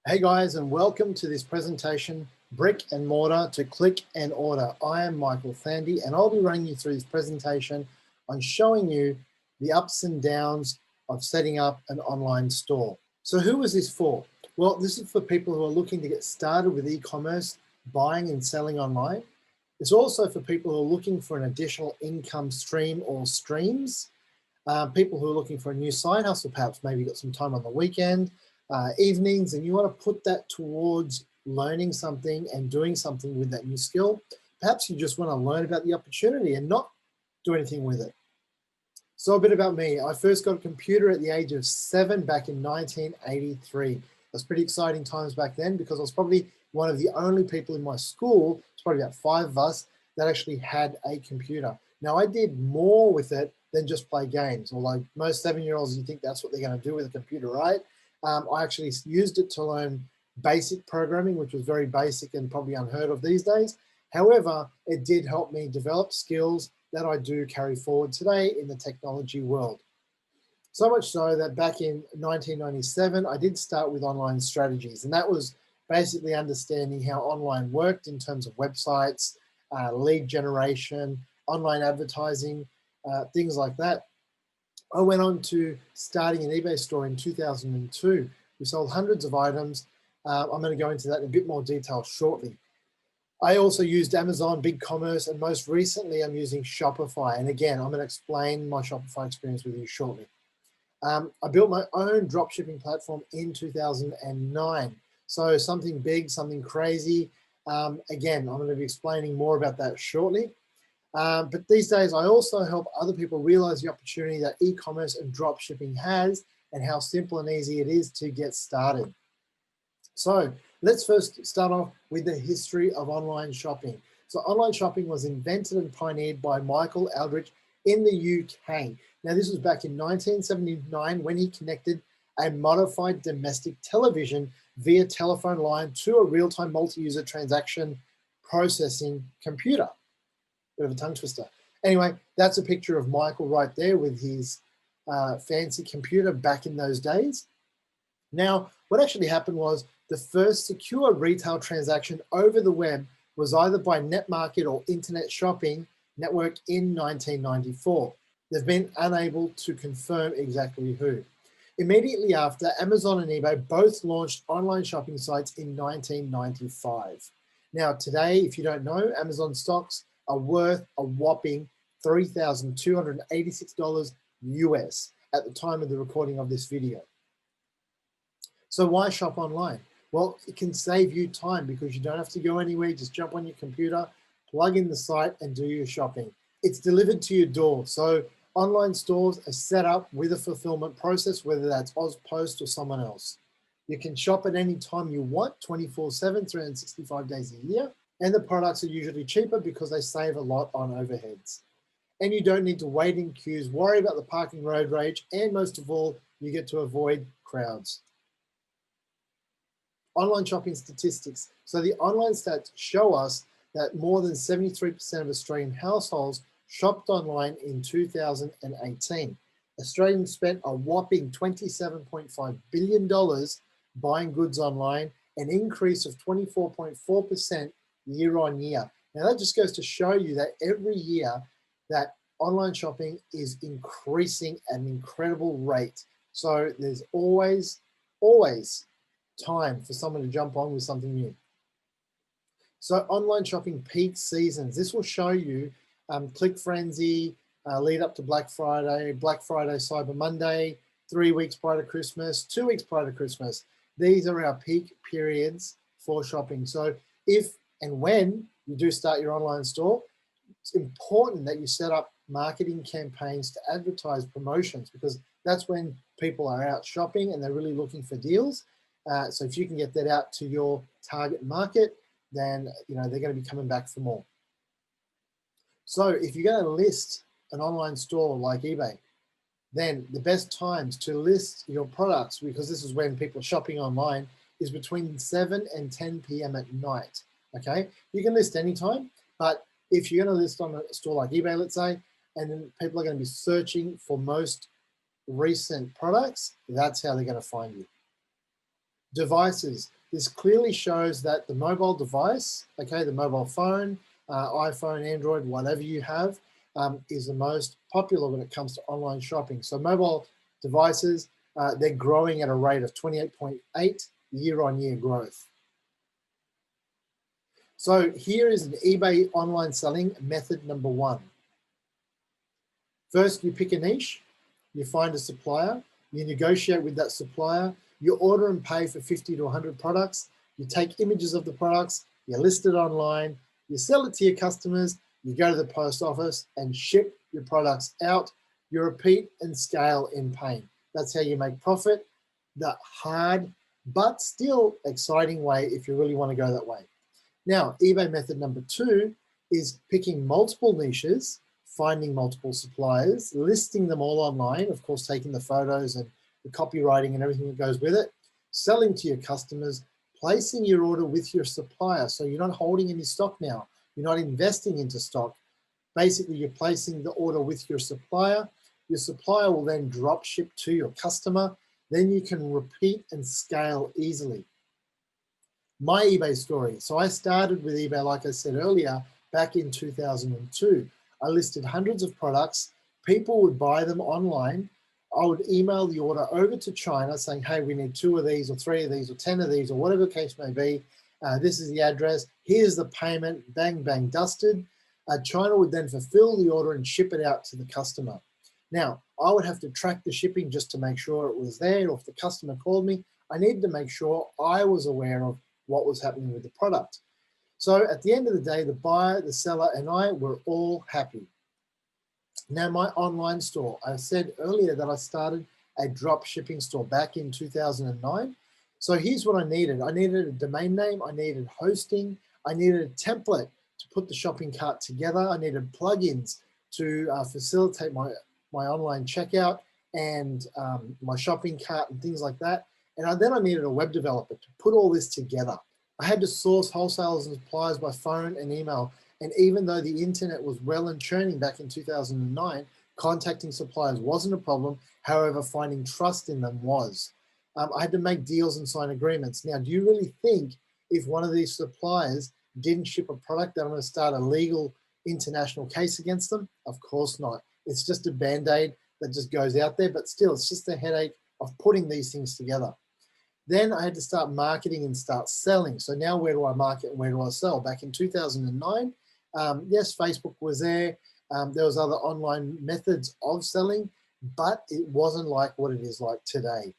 Hey guys, and welcome to this presentation, Brick and Mortar to Click and Order. I am Michael Thandy, and I'll be running you through this presentation on showing you the ups and downs of setting up an online store. So who is this for? Well, this is for people who are looking to get started with e-commerce, buying and selling online. It's also for people who are looking for an additional income stream or streams, people who are looking for a new side hustle, perhaps maybe you've got some time on the weekend, evenings, and you want to put that towards learning something and doing something with that new skill. Perhaps you just want to learn about the opportunity and not do anything with it. So a bit about me. I first got a computer at the age of 7 back in 1983. It was pretty exciting times back then because I was probably one of the only people in my school, it's probably about 5 of us, that actually had a computer. Now I did more with it than just play games. Although most 7-year-olds, you think that's what they're going to do with a computer, right? I actually used it to learn basic programming, which was very basic and probably unheard of these days. However, it did help me develop skills that I do carry forward today in the technology world. So much so that back in 1997, I did start with online strategies, and that was basically understanding how online worked in terms of websites, lead generation, online advertising, things like that. I went on to starting an eBay store in 2002. We sold hundreds of items. I'm going to go into that in a bit more detail shortly. I also used Amazon, BigCommerce, and most recently I'm using Shopify. And again, I'm going to explain my Shopify experience with you shortly. I built my own dropshipping platform in 2009. So something big, something crazy. Again, I'm going to be explaining more about that shortly. But these days, I also help other people realize the opportunity that e-commerce and dropshipping has and how simple and easy it is to get started. So let's first start off with the history of online shopping. So online shopping was invented and pioneered by Michael Aldrich in the UK. Now this was back in 1979 when he connected a modified domestic television via telephone line to a real-time multi-user transaction processing computer. Bit of a tongue twister. Anyway, that's a picture of Michael right there with his fancy computer back in those days. Now, what actually happened was the first secure retail transaction over the web was either by Netmarket or Internet Shopping Network in 1994. They've been unable to confirm exactly who. Immediately after, Amazon and eBay both launched online shopping sites in 1995. Now, today, if you don't know, Amazon stocks are worth a whopping $3,286 US at the time of the recording of this video. So why shop online? Well, it can save you time because you don't have to go anywhere. Just jump on your computer, plug in the site and do your shopping. It's delivered to your door. So online stores are set up with a fulfillment process, whether that's AusPost or someone else. You can shop at any time you want, 24/7, 365 days a year. And the products are usually cheaper because they save a lot on overheads. And you don't need to wait in queues, worry about the parking road rage, and most of all, you get to avoid crowds. Online shopping statistics. So the online stats show us that more than 73% of Australian households shopped online in 2018. Australians spent a whopping $27.5 billion buying goods online, an increase of 24.4% year on year. Now that just goes to show you that every year that online shopping is increasing at an incredible rate. So there's always time for someone to jump on with something new. So online shopping peak seasons. This will show you Click Frenzy, lead up to Black Friday, Cyber Monday, 3 weeks prior to Christmas, 2 weeks prior to Christmas. These are our peak periods for shopping. So if and when you do start your online store, it's important that you set up marketing campaigns to advertise promotions because that's when people are out shopping and they're really looking for deals. So if you can get that out to your target market, then they're going to be coming back for more. So if you're going to list an online store like eBay, then the best times to list your products, because this is when people are shopping online, is between 7 and 10 p.m. at night. Okay, you can list anytime, but if you're going to list on a store like eBay, let's say, and then people are going to be searching for most recent products, that's how they're going to find you. Devices. This clearly shows that the mobile device, okay, the mobile phone, iPhone, Android, whatever you have, is the most popular when it comes to online shopping. So mobile devices, they're growing at a rate of 28.8 year-on-year growth. So here is an eBay online selling method number one. First, you pick a niche, you find a supplier, you negotiate with that supplier, you order and pay for 50 to 100 products, you take images of the products, you list it online, you sell it to your customers, you go to the post office and ship your products out, you repeat and scale in pain. That's how you make profit, the hard but still exciting way if you really want to go that way. Now, eBay method number two is picking multiple niches, finding multiple suppliers, listing them all online, of course, taking the photos and the copywriting and everything that goes with it, selling to your customers, placing your order with your supplier. So you're not holding any stock now. You're not investing into stock. Basically, you're placing the order with your supplier. Your supplier will then drop ship to your customer. Then you can repeat and scale easily. My eBay story. So I started with eBay, like I said earlier, back in 2002. I listed hundreds of products. People would buy them online. I would email the order over to China saying, hey, we need 2 of these or 3 of these or 10 of these or whatever the case may be. This is the address. Here's the payment. Bang, bang, dusted. China would then fulfill the order and ship it out to the customer. Now, I would have to track the shipping just to make sure it was there. Or if the customer called me, I needed to make sure I was aware of what was happening with the product. So at the end of the day, the buyer, the seller, and I were all happy. Now, my online store, I said earlier that I started a drop shipping store back in 2009. So here's what I needed. I needed a domain name, I needed hosting, I needed a template to put the shopping cart together, I needed plugins to facilitate my online checkout and my shopping cart and things like that. And then I needed a web developer to put all this together. I had to source wholesalers and suppliers by phone and email. And even though the internet was well and churning back in 2009, contacting suppliers wasn't a problem. However, finding trust in them was. I had to make deals and sign agreements. Now, do you really think if one of these suppliers didn't ship a product that I'm going to start a legal international case against them? Of course not. It's just a Band-Aid that just goes out there, but still, it's just a headache of putting these things together. Then I had to start marketing and start selling. So now where do I market and where do I sell? Back in 2009, yes, Facebook was there. There was other online methods of selling, but it wasn't like what it is like today.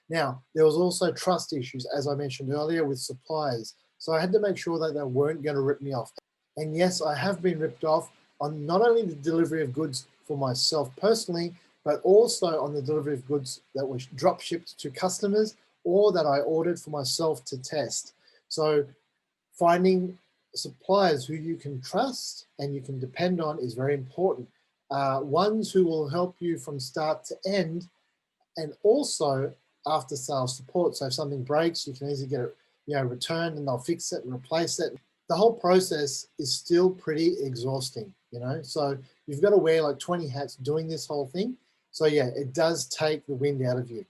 Now, there was also trust issues, as I mentioned earlier, with suppliers. So I had to make sure that they weren't going to rip me off. And yes, I have been ripped off on not only the delivery of goods for myself personally, but also on the delivery of goods that were drop shipped to customers or that I ordered for myself to test. So finding suppliers who you can trust and you can depend on is very important. Ones who will help you from start to end, and also after sales support. So if something breaks, you can easily get it, returned and they'll fix it and replace it. The whole process is still pretty exhausting, so you've got to wear like 20 hats doing this whole thing. So yeah, it does take the wind out of you.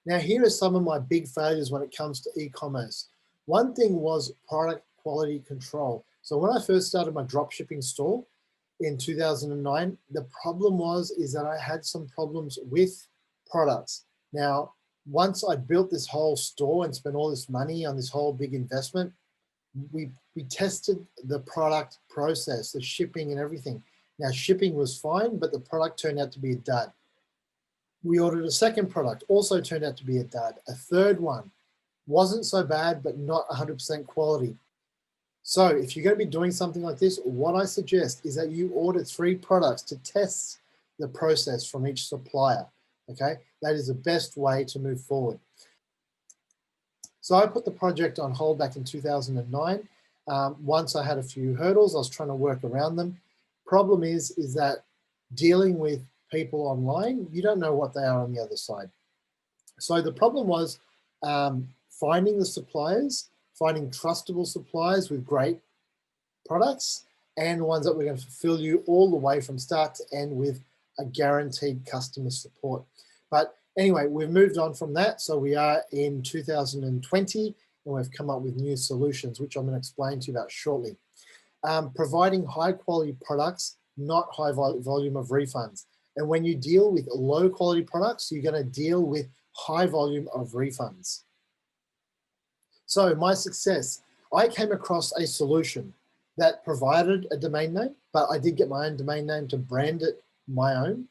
Now, here are some of my big failures when it comes to e-commerce. One thing was product quality control. So when I first started my drop shipping store in 2009, the problem is that I had some problems with products. Now, once I built this whole store and spent all this money on this whole big investment, we tested the product process, the shipping and everything. Now, shipping was fine, but the product turned out to be a dud. We ordered a second product, also turned out to be a dud. A third one wasn't so bad, but not 100% quality. So if you're going to be doing something like this, what I suggest is that you order 3 products to test the process from each supplier, okay? That is the best way to move forward. So I put the project on hold back in 2009. Once I had a few hurdles, I was trying to work around them. Problem is that dealing with people online, you don't know what they are on the other side. So the problem was finding the suppliers, finding trustable suppliers with great products and ones that were going to fulfill you all the way from start to end with a guaranteed customer support. But Anyway, we've moved on from that. So we are in 2020 and we've come up with new solutions, which I'm going to explain to you about shortly. Providing high quality products, not high volume of refunds. And when you deal with low quality products, you're going to deal with high volume of refunds. So my success, I came across a solution that provided a domain name, but I did get my own domain name to brand it my own.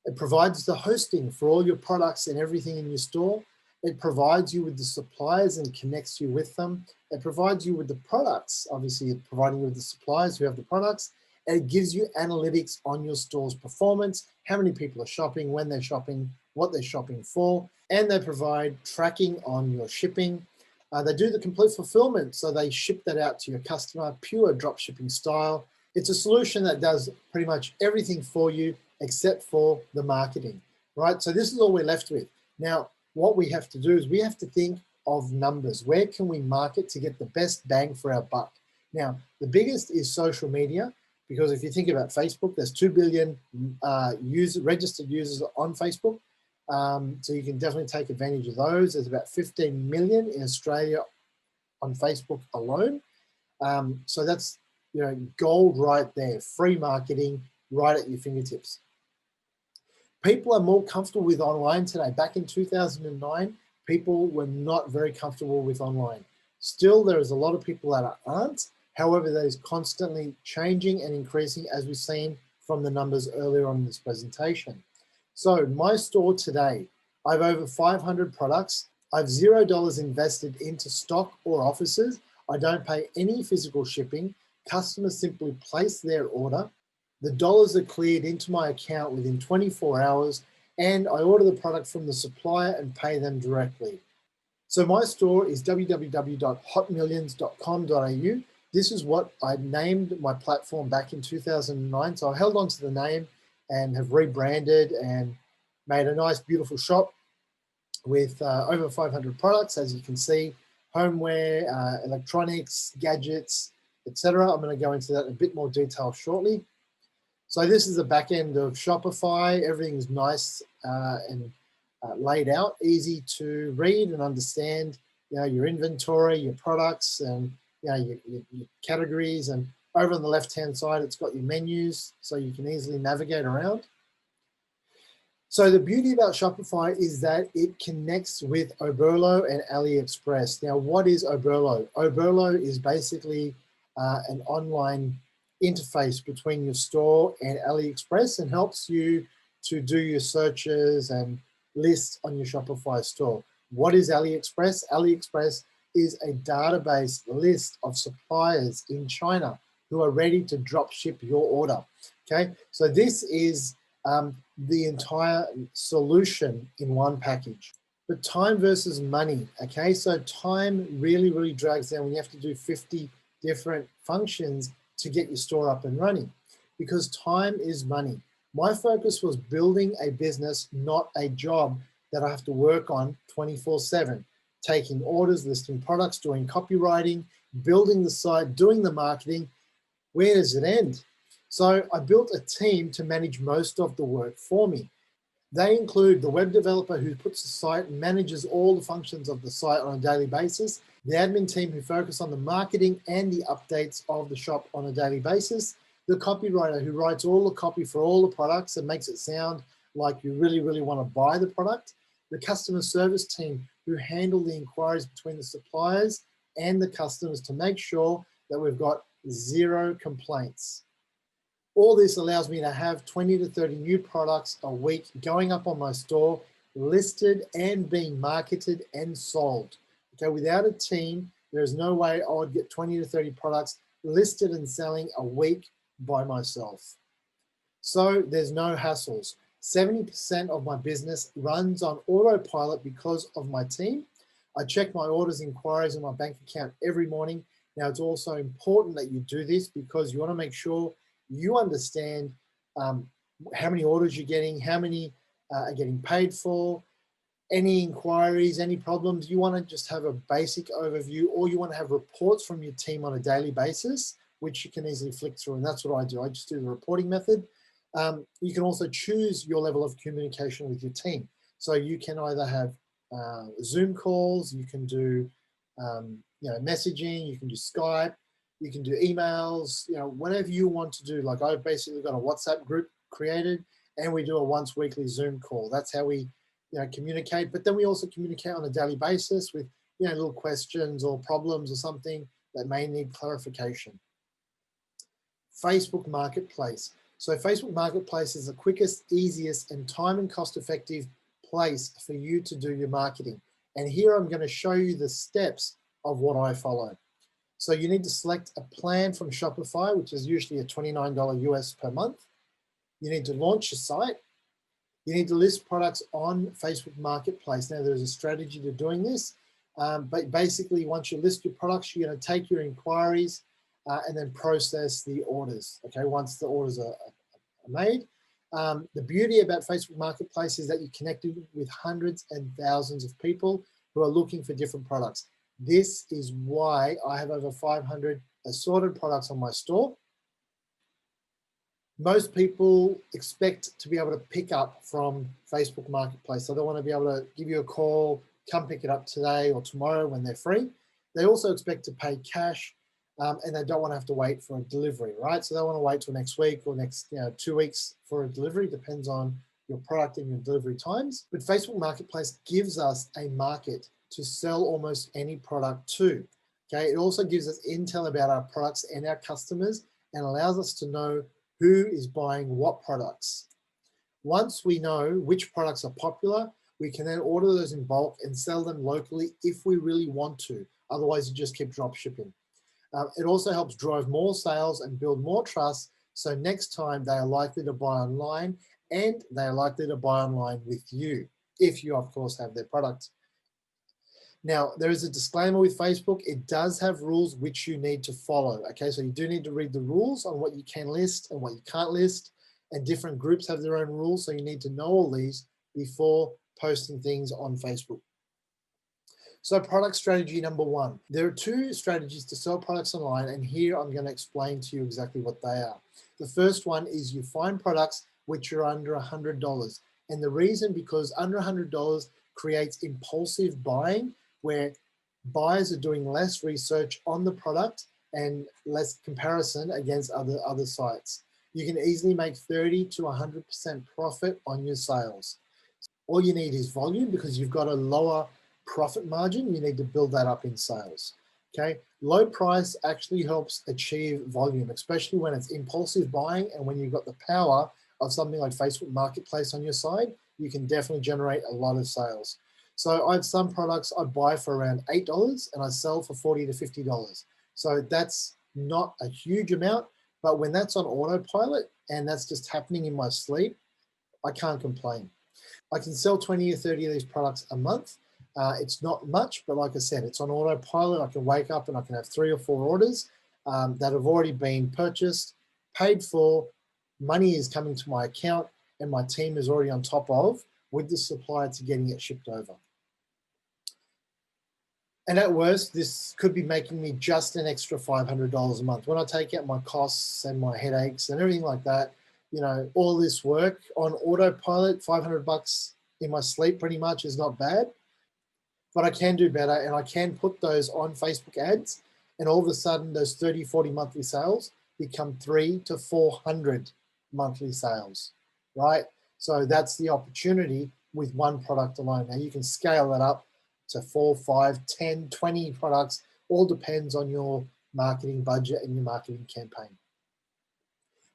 It provides the hosting for all your products and everything in your store. It provides you with the suppliers and connects you with them. It provides you with the products, obviously providing you with the suppliers who have the products. And it gives you analytics on your store's performance, how many people are shopping, when they're shopping, what they're shopping for. And they provide tracking on your shipping. They do the complete fulfillment, so they ship that out to your customer, pure drop shipping style. It's a solution that does pretty much everything for you except for the marketing, right? So this is all we're left with. Now, what we have to do is we have to think of numbers. Where can we market to get the best bang for our buck? Now, the biggest is social media, because if you think about Facebook, there's 2 billion registered users on Facebook. So you can definitely take advantage of those. There's about 15 million in Australia on Facebook alone. So that's, you know, gold right there, free marketing right at your fingertips. People are more comfortable with online today. Back in 2009, people were not very comfortable with online. Still, there is a lot of people that aren't. However, that is constantly changing and increasing, as we've seen from the numbers earlier on in this presentation. So my store today, I have over 500 products. I have $0 invested into stock or offices. I don't pay any physical shipping. Customers simply place their order. The dollars are cleared into my account within 24 hours, and I order the product from the supplier and pay them directly. So my store is www.hotmillions.com.au. This is what I named my platform back in 2009. So I held on to the name and have rebranded and made a nice, beautiful shop with over 500 products, as you can see, homeware, electronics, gadgets, etc. I'm going to go into that in a bit more detail shortly. So this is the back end of Shopify. Everything's nice and laid out, easy to read and understand. You know, your inventory, your products, and you know, your categories. And over on the left-hand side, it's got your menus, so you can easily navigate around. So the beauty about Shopify is that it connects with Oberlo and AliExpress. Now, what is Oberlo? Oberlo is basically an online interface between your store and AliExpress and helps you to do your searches and lists on your Shopify store. What is AliExpress? AliExpress is a database list of suppliers in China who are ready to drop ship your order. Okay, so this is the entire solution in one package. But time versus money, okay? So time really drags down when you have to do 50 different functions to get your store up and running, because time is money. My focus was building a business, not a job that I have to work on 24/7, taking orders, listing products, doing copywriting, building the site, doing the marketing. Where does it end? So I built a team to manage most of the work for me. They include the web developer who puts the site and manages all the functions of the site on a daily basis, the admin team who focus on the marketing and the updates of the shop on a daily basis, the copywriter who writes all the copy for all the products and makes it sound like you really want to buy the product, the customer service team who handle the inquiries between the suppliers and the customers to make sure that we've got 0 complaints. All this allows me to have 20 to 30 new products a week going up on my store, listed and being marketed and sold. Okay, without a team, there's no way I would get 20 to 30 products listed and selling a week by myself. So there's no hassles. 70% of my business runs on autopilot because of my team. I check my orders, inquiries in my bank account every morning. Now, it's also important that you do this because you want to make sure you understand how many orders you're getting, how many are getting paid for, any inquiries, any problems. You want to just have a basic overview, or you want to have reports from your team on a daily basis, which you can easily flick through. And that's what I do. I just do the reporting method. You can also choose your level of communication with your team. So you can either have Zoom calls, you can do messaging, you can do Skype, you can do emails, whatever you want to do. Like I've basically got a WhatsApp group created and we do a once weekly Zoom call. That's how we communicate. But then we also communicate on a daily basis with little questions or problems or something that may need clarification. Facebook Marketplace. So Facebook Marketplace is the quickest, easiest, and time and cost-effective place for you to do your marketing. And here I'm going to show you the steps of what I follow. So you need to select a plan from Shopify, which is usually a $29 US per month. You need to launch your site. You need to list products on Facebook Marketplace. Now there's a strategy to doing this, but basically once you list your products, you're going to take your inquiries and then process the orders, okay, once the orders are made. The beauty about Facebook Marketplace is that you're connected with hundreds and thousands of people who are looking for different products. This is why I have over 500 assorted products on my store. Most people expect to be able to pick up from Facebook Marketplace. So they want to be able to give you a call, come pick it up today or tomorrow when they're free. They also expect to pay cash and they don't want to have to wait for a delivery, right? So they want to wait till next week or next 2 weeks for a delivery, depends on your product and your delivery times. But Facebook Marketplace gives us a market to sell almost any product to, okay? It also gives us intel about our products and our customers and allows us to know who is buying what products. Once we know which products are popular, we can then order those in bulk and sell them locally if we really want to. Otherwise, you just keep drop shipping. It also helps drive more sales and build more trust. So next time they are likely to buy online and they are likely to buy online with you, if you of course have their product. Now, there is a disclaimer with Facebook. It does have rules which you need to follow. Okay, so you do need to read the rules on what you can list and what you can't list. And different groups have their own rules. So you need to know all these before posting things on Facebook. So product strategy number 1. There are 2 strategies to sell products online. And here I'm going to explain to you exactly what they are. The first one is you find products which are under $100. And the reason, because under $100 creates impulsive buying, where buyers are doing less research on the product and less comparison against other sites. You can easily make 30 to 100% profit on your sales. All you need is volume, because you've got a lower profit margin. You need to build that up in sales. Okay, low price actually helps achieve volume, especially when it's impulsive buying and when you've got the power of something like Facebook Marketplace on your side. You can definitely generate a lot of sales. So I have some products I buy for around $8 and I sell for $40 to $50. So that's not a huge amount, but when that's on autopilot and that's just happening in my sleep, I can't complain. I can sell 20 or 30 of these products a month. It's not much, but like I said, it's on autopilot. I can wake up and I can have 3 or 4 orders that have already been purchased, paid for, money is coming to my account, and my team is already on top of with the supplier to getting it shipped over. And at worst, this could be making me just an extra $500 a month. When I take out my costs and my headaches and everything like that, all this work on autopilot, $500 in my sleep pretty much is not bad, but I can do better and I can put those on Facebook ads and all of a sudden those 30, 40 monthly sales become 300 to 400 monthly sales, right? So that's the opportunity with one product alone. Now you can scale that up to 4, 5, 10, 20 products, all depends on your marketing budget and your marketing campaign.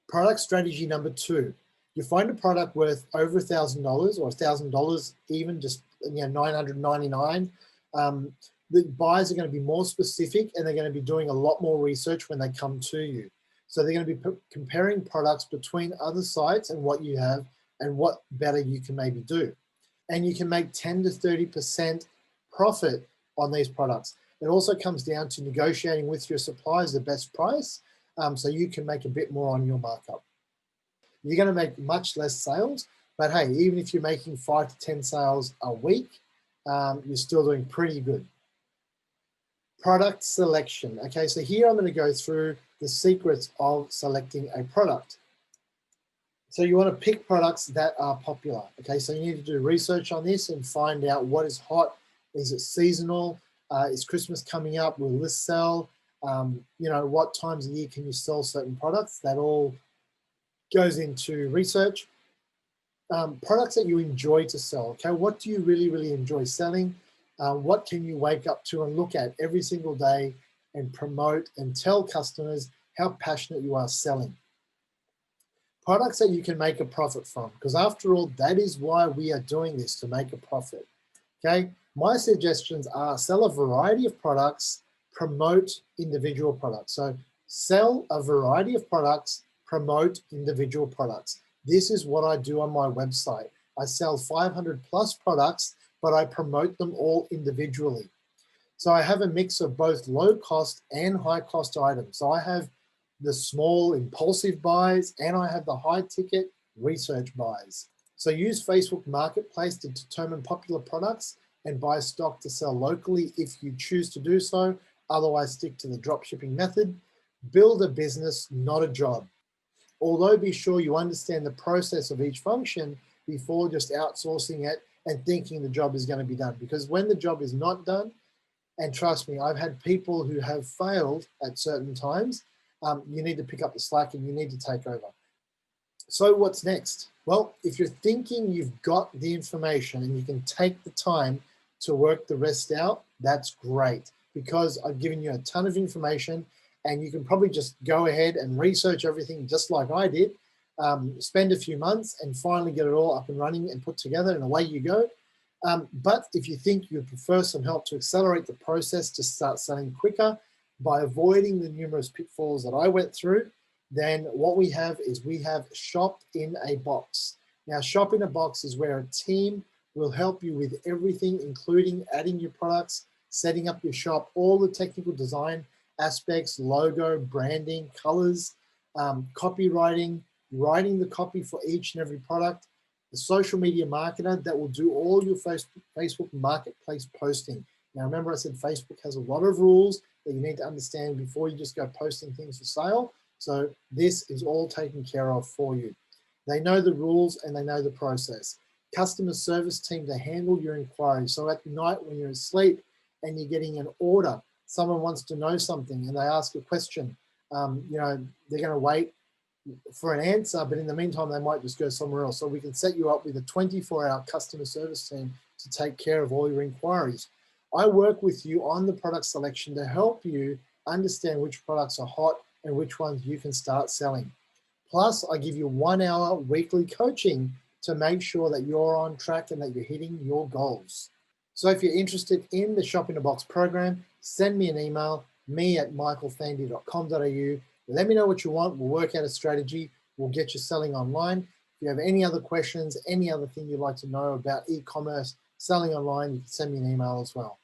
Product strategy number 2, you find a product worth over $1,000 or $1,000, even just $999. The buyers are going to be more specific and they're going to be doing a lot more research when they come to you. So they're going to be comparing products between other sites and what you have and what better you can maybe do. And you can make 10 to 30% profit on these products. It also comes down to negotiating with your suppliers the best price, so you can make a bit more on your markup. You're going to make much less sales, but hey, even if you're making 5 to 10 sales a week, you're still doing pretty good. Product selection. Okay, so here I'm going to go through the secrets of selecting a product. So you want to pick products that are popular. Okay, so you need to do research on this and find out what is hot. Is it seasonal? Is Christmas coming up? Will this sell? You know, what times of year can you sell certain products? That all goes into research. Products that you enjoy to sell. Okay, what do you really enjoy selling? What can you wake up to and look at every single day and promote and tell customers how passionate you are selling? Products that you can make a profit from, because after all, that is why we are doing this, to make a profit. Okay, my suggestions are sell a variety of products, promote individual products. So sell a variety of products, promote individual products. This is what I do on my website. I sell 500 plus products, but I promote them all individually. So I have a mix of both low cost and high cost items. So I have the small impulsive buys and I have the high ticket research buys. So use Facebook Marketplace to determine popular products and buy stock to sell locally if you choose to do so. Otherwise, stick to the drop shipping method. Build a business, not a job. Although be sure you understand the process of each function before just outsourcing it and thinking the job is going to be done. Because when the job is not done, and trust me, I've had people who have failed at certain times, you need to pick up the slack and you need to take over. So what's next? Well, if you're thinking you've got the information and you can take the time to work the rest out, that's great, because I've given you a ton of information and you can probably just go ahead and research everything just like I did, spend a few months and finally get it all up and running and put together, and away you go. But if you think you prefer some help to accelerate the process to start selling quicker by avoiding the numerous pitfalls that I went through, then what we have is we have Shop in a Box. Now, Shop in a Box is where a team will help you with everything, including adding your products, setting up your shop, all the technical design aspects, logo, branding, colors, copywriting, writing the copy for each and every product, the social media marketer that will do all your Facebook Marketplace posting. Now, remember I said Facebook has a lot of rules that you need to understand before you just go posting things for sale. So this is all taken care of for you. They know the rules and they know the process. Customer service team to handle your inquiries. So at night when you're asleep and you're getting an order, someone wants to know something and they ask a question, you know, they're going to wait for an answer, but in the meantime, they might just go somewhere else. So we can set you up with a 24-hour customer service team to take care of all your inquiries. I work with you on the product selection to help you understand which products are hot and which ones you can start selling. Plus, I give you 1 hour weekly coaching to make sure that you're on track and that you're hitting your goals. So if you're interested in the Shop in a Box program, send me an email, me@michaelthandy.com.au. Let me know what you want. We'll work out a strategy. We'll get you selling online. If you have any other questions, any other thing you'd like to know about e-commerce, selling online, you can send me an email as well.